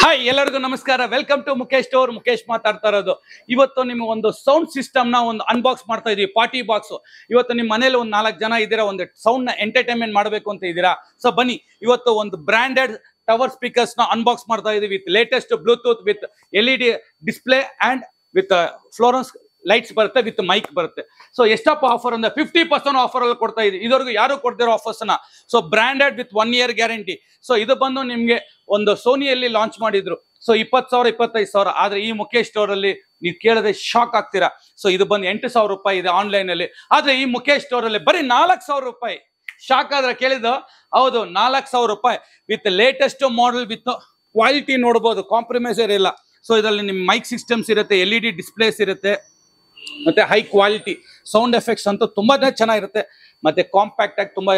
Hi ಎಲ್ಲರಿಗೂ ನಮಸ್ಕಾರ. Welcome to Mukesh store. Mukesh ಮಾತಾಡ್ತಾ ಇರೋದು. ಇವತ್ತು ನಿಮ್ಮ ಒಂದು ಸೌಂಡ್ ಸಿಸ್ಟಮ್ ನ ಒಂದು ಅನ್ಬಾಕ್ಸ್ ಮಾಡ್ತಾ ಇದೀವಿ. Party box. ಇವತ್ತು ನಿಮ್ಮ ಮನೇಲಿ ಒಂದು 4 ಜನ ಇದ್ದೀರಾ, ಒಂದು ಸೌಂಡ್ ನ ಎಂಟರ್ಟೈನ್ಮೆಂಟ್ ಮಾಡಬೇಕು ಅಂತ ಇದ್ದೀರಾ. ಸೊ ಬನ್ನಿ, ಇವತ್ತು ಒಂದು ಬ್ರಾಂಡೆಡ್ ಟವರ್ ಸ್ಪೀಕರ್ಸ್ ನ ಅನ್ಬಾಕ್ಸ್ ಮಾಡ್ತಾ ಇದೀವಿ with latest Bluetooth, with LED display and with Florence lights ಬರುತ್ತೆ, ವಿತ್ ಮೈಕ್ ಬರುತ್ತೆ. ಸೊ ಎಷ್ಟಪ್ಪ ಆಫರ್ ಅಂದ್ರೆ 50% ಆಫರ್ ಅಲ್ಲಿ ಕೊಡ್ತಾ ಇದೆ. ಇದುವರೆಗೂ ಯಾರು ಕೊಡ್ತಿರೋ ಆಫರ್ಸ್ ನ. So branded with 1 year guarantee. So ಇದು ಬಂದು ನಿಮ್ಗೆ ಒಂದು ಸೋನಿಯಲ್ಲಿ ಲಾಂಚ್ ಮಾಡಿದ್ರು. ಸೊ 20,000 25,000. ಆದ್ರೆ ಈ ಮುಖೇಶ್ ಸ್ಟೋರ್ ಅಲ್ಲಿ ನೀವು ಕೇಳಿದ್ರೆ ಶಾಕ್ ಆಗ್ತೀರಾ. ಸೊ ಇದು ಬಂದು 8,000 ರೂಪಾಯಿ ಇದೆ ಆನ್ಲೈನ್ ಅಲ್ಲಿ. ಆದ್ರೆ ಈ ಮುಖೇಶ್ ಸ್ಟೋರ್ ಅಲ್ಲಿ ಬರೀ 4,000 ರೂಪಾಯಿ. ಶಾಕ್ ಆದ್ರೆ ಕೇಳಿದ್ದು? ಹೌದು, 4,000 ರೂಪಾಯಿ with latest model, with quality ನೋಡಬಹುದು, ಕಾಂಪ್ರಮೈಸ್ ಇರಲ್ಲ. ಸೊ ಇದರಲ್ಲಿ ನಿಮ್ ಮೈಕ್ ಸಿಸ್ಟಮ್ಸ್ ಇರುತ್ತೆ, LED ಡಿಸ್ಪ್ಲೇಸ್ ಇರುತ್ತೆ, ಮತ್ತೆ ಹೈ ಕ್ವಾಲಿಟಿ ಸೌಂಡ್ ಎಫೆಕ್ಟ್ಸ್ ಅಂತೂ ತುಂಬಾನೇ ಚೆನ್ನಾಗಿರುತ್ತೆ, ಮತ್ತೆ ಕಾಂಪ್ಯಾಕ್ಟ್ ಆಗಿ ತುಂಬಾ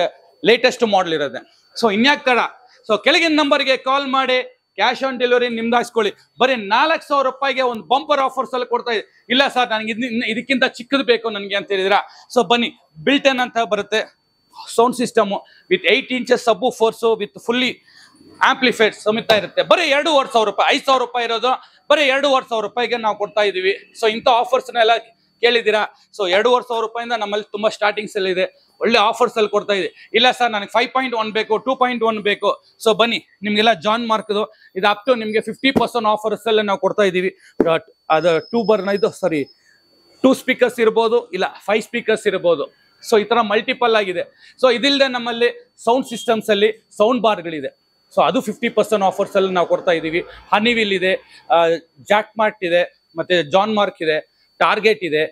ಲೇಟೆಸ್ಟ್ ಮಾಡೆಲ್ ಇರುತ್ತೆ. ಸೊ ಇನ್ಯಾಕ್ ತಡ, ಸೊ ಕೆಳಗಿನ ನಂಬರ್ಗೆ ಕಾಲ್ ಮಾಡಿ ಕ್ಯಾಶ್ ಆನ್ ಡೆಲಿವರಿ ನಿಮ್ದಾಯಿಸ್ಕೊಳ್ಳಿ. ಬರೀ 4,000 ರೂಪಾಯಿಗೆ ಒಂದು ಬಂಪರ್ ಆಫರ್ಸ್ ಅಲ್ಲಿ ಕೊಡ್ತಾ ಇದೆ. ಇಲ್ಲ ಸರ್, ನನಗೆ ಇದಕ್ಕಿಂತ ಚಿಕ್ಕದು ಬೇಕು ನನಗೆ ಅಂತ ಹೇಳಿದಿರಾ, ಸೊ ಬನ್ನಿ, ಬಿಲ್ಟನ್ ಅಂತ ಬರುತ್ತೆ sound system with 8 inches sub force with fully amplified ಸಮೇತ ಇರುತ್ತೆ. ಬರೀ 2,500 ರೂಪಾಯಿ. 5,000 ರೂಪಾಯಿ ಇರೋದು ಬರೀ 2,500 ರೂಪಾಯಿಗೆ ನಾವು ಕೊಡ್ತಾ ಇದೀವಿ. ಸೊ ಇಂಥ ಆಫರ್ಸ್ನೆಲ್ಲ ಕೇಳಿದ್ದೀರಾ. ಸೊ 2,500 ರೂಪಾಯಿಂದ ನಮ್ಮಲ್ಲಿ ತುಂಬಾ ಸ್ಟಾರ್ಟಿಂಗ್ಸ್ ಅಲ್ಲಿ ಇದೆ, ಒಳ್ಳೆ ಆಫರ್ಸ್ ಅಲ್ಲಿ ಕೊಡ್ತಾ ಇದೆ. ಇಲ್ಲ ಸರ್, ನನಗೆ 5.1 ಬೇಕು, 2.1 ಬೇಕು. ಸೊ ಬನ್ನಿ, ನಿಮ್ಗೆಲ್ಲ ಜಾನ್ ಮಾರ್ಕ್ದು ಇದು ಅಪ್ ಟು ನಿಮ್ಗೆ 50% ಆಫರ್ಸ್ ಅಲ್ಲಿ ನಾವು ಕೊಡ್ತಾ ಇದೀವಿ. ಅದು 2 ಸ್ಪೀಕರ್ಸ್ ಇರ್ಬೋದು, ಇಲ್ಲ 5 ಸ್ಪೀಕರ್ಸ್ ಇರ್ಬೋದು. ಸೊ ಈ ತರ ಮಲ್ಟಿಪಲ್ ಆಗಿದೆ. ಸೊ ಇದಿಲ್ಲದೆ ನಮ್ಮಲ್ಲಿ ಸೌಂಡ್ ಸಿಸ್ಟಮ್ಸ್ ಅಲ್ಲಿ ಸೌಂಡ್ ಬಾರ್ಗಳಿದೆ. ಸೊ ಅದು 50% ಆಫರ್ಸ್ ಅಲ್ಲಿ ನಾವು ಕೊಡ್ತಾ ಇದೀವಿ. ಹನಿವಿಲ್ ಇದೆ, ಜಾಕ್ಮಾರ್ಟ್ ಇದೆ, ಮತ್ತೆ ಜಾನ್ ಮಾರ್ಕ್ ಇದೆ, ಟಾರ್ಗೆಟ್ ಇದೆ,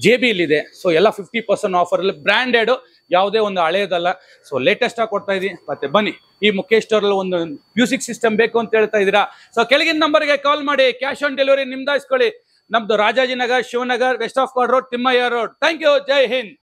JBL ಇದೆ. ಸೊ ಎಲ್ಲ 50% ಆಫರ್ ಅಲ್ಲಿ ಬ್ರಾಂಡೆಡ್, ಯಾವುದೇ ಒಂದು ಹಳೆಯದಲ್ಲ. ಸೊ ಲೇಟೆಸ್ಟ್ ಆಗಿ ಕೊಡ್ತಾ ಇದೀವಿ. ಮತ್ತೆ ಬನ್ನಿ, ಈ ಮುಖೇಶ್ ಸ್ಟೋರ್ ಅಲ್ಲಿ ಒಂದು ಮ್ಯೂಸಿಕ್ ಸಿಸ್ಟಮ್ ಬೇಕು ಅಂತ ಹೇಳ್ತಾ ಇದೀರಾ. ಸೊ ಕೆಳಗಿನ ನಂಬರ್ಗೆ ಕಾಲ್ ಮಾಡಿ ಕ್ಯಾಶ್ ಆನ್ ಡೆಲಿವರಿ ನಿಮ್ದಾಯಿಸ್ಕೊಳ್ಳಿ. ನಮ್ದು Rajajinagar, Shivanagar, west of chord road, Thimmaiah road. Thank you. Jai Hind.